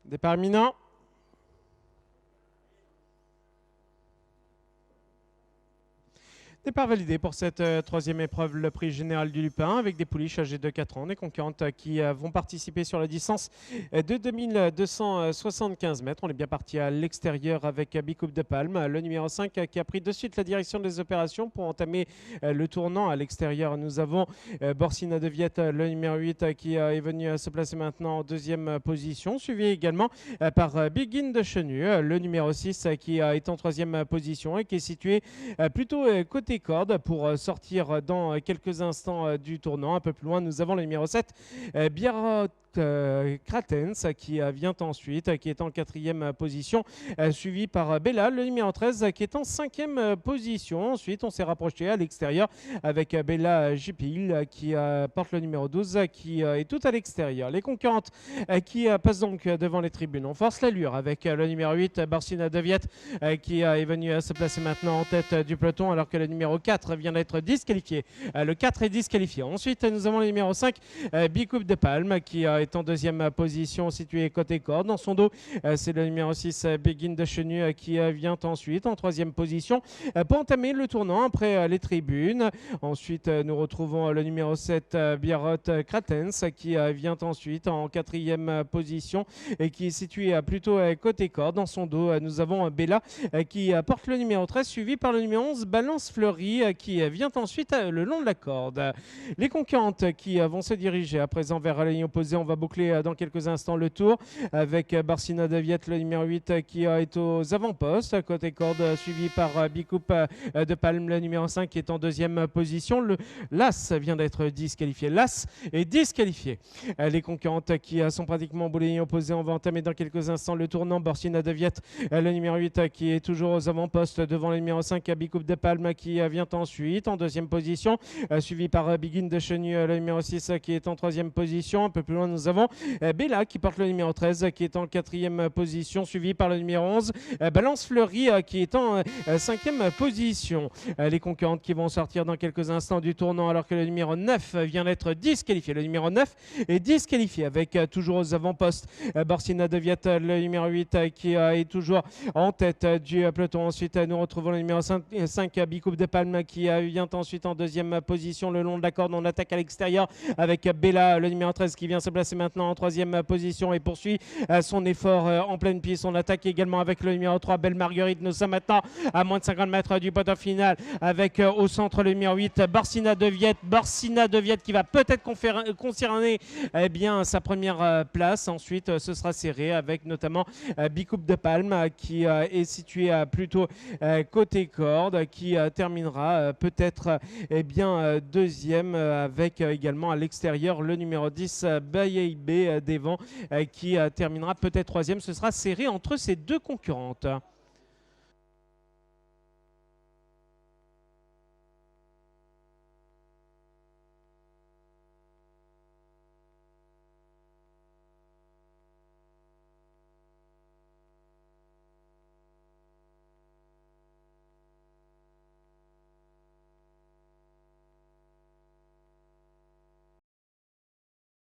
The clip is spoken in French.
Départ imminent. Départ validé pour cette troisième épreuve, le prix général du Lupin, avec des pouliches âgées de 4 ans, des concurrentes qui vont participer sur la distance de 2275 mètres. On est bien parti à l'extérieur avec Bicoupe de Palme, le numéro 5 qui a pris de suite la direction des opérations pour entamer le tournant. À l'extérieur, nous avons Borsina de Viette, le numéro 8 qui est venu se placer maintenant en deuxième position, suivi également par Begin de Chenu, le numéro 6 qui est en troisième position et qui est situé plutôt côté corde pour sortir dans quelques instants du tournant. Un peu plus loin, nous avons le numéro 7, Bierrot Kratens qui vient ensuite, qui est en quatrième position, suivi par Bella, le numéro 13 qui est en cinquième position. Ensuite, on s'est rapproché à l'extérieur avec Bella Gipil qui porte le numéro 12 qui est tout à l'extérieur. Les concurrentes qui passent donc devant les tribunes. On force l'allure avec le numéro 8, Borsina de Viette, qui est venu se placer maintenant en tête du peloton alors que le numéro 4 vient d'être disqualifié. Le 4 est disqualifié. Ensuite, nous avons le numéro 5, Bicoupe de Palme, qui est en deuxième position, situé côté corde. Dans son dos, c'est le numéro 6, Begin de Chenu, qui vient ensuite en troisième position pour entamer le tournant après les tribunes. Ensuite, nous retrouvons le numéro 7, Bierrot Kratens, qui vient ensuite en quatrième position et qui est situé plutôt côté corde. Dans son dos, nous avons Bella qui porte le numéro 13, suivi par le numéro 11, Balance Fleury, qui vient ensuite le long de la corde. Les concurrentes qui vont se diriger à présent vers la ligne opposée. On va boucler dans quelques instants le tour avec Borsina de Viette, le numéro 8 qui est aux avant-postes, côté corde, suivi par Bicoupe de Palme, le numéro 5 qui est en deuxième position. L'As vient d'être disqualifié. L'As est disqualifié. Les concurrentes qui sont pratiquement au bout de la ligne opposée. On va entamer dans quelques instants le tournant. Borsina de Viette, le numéro 8 qui est toujours aux avant-postes devant le numéro 5, Bicoupe de Palme qui vient ensuite en deuxième position, suivi par Begin de Chenu, le numéro 6 qui est en troisième position. Un peu plus loin, nous avons Bella qui porte le numéro 13 qui est en quatrième position, suivi par le numéro 11, Balance Fleury qui est en cinquième position. Les concurrentes qui vont sortir dans quelques instants du tournant alors que le numéro 9 vient d'être disqualifié. Le numéro 9 est disqualifié avec toujours aux avant-postes Borsina de Viette, le numéro 8 qui est toujours en tête du peloton. Ensuite, nous retrouvons le numéro 5, Bicoupe de Palme qui vient ensuite en deuxième position le long de la corde. On attaque à l'extérieur avec Bella, le numéro 13 qui vient se placer maintenant en troisième position et poursuit son effort en pleine piste. On attaque également avec le numéro 3, Belle Marguerite. Nous sommes maintenant à moins de 50 mètres du poteau final avec au centre le numéro 8, Borsina de Viette. Borsina de Viette qui va peut-être concerner sa première place. Ensuite, ce sera serré avec notamment Bicoupe de Palme qui est situé plutôt côté corde, qui terminera peut-être deuxième avec également à l'extérieur le numéro 10, Bayeibé des Vents qui terminera peut-être troisième. Ce sera serré entre ces deux concurrentes.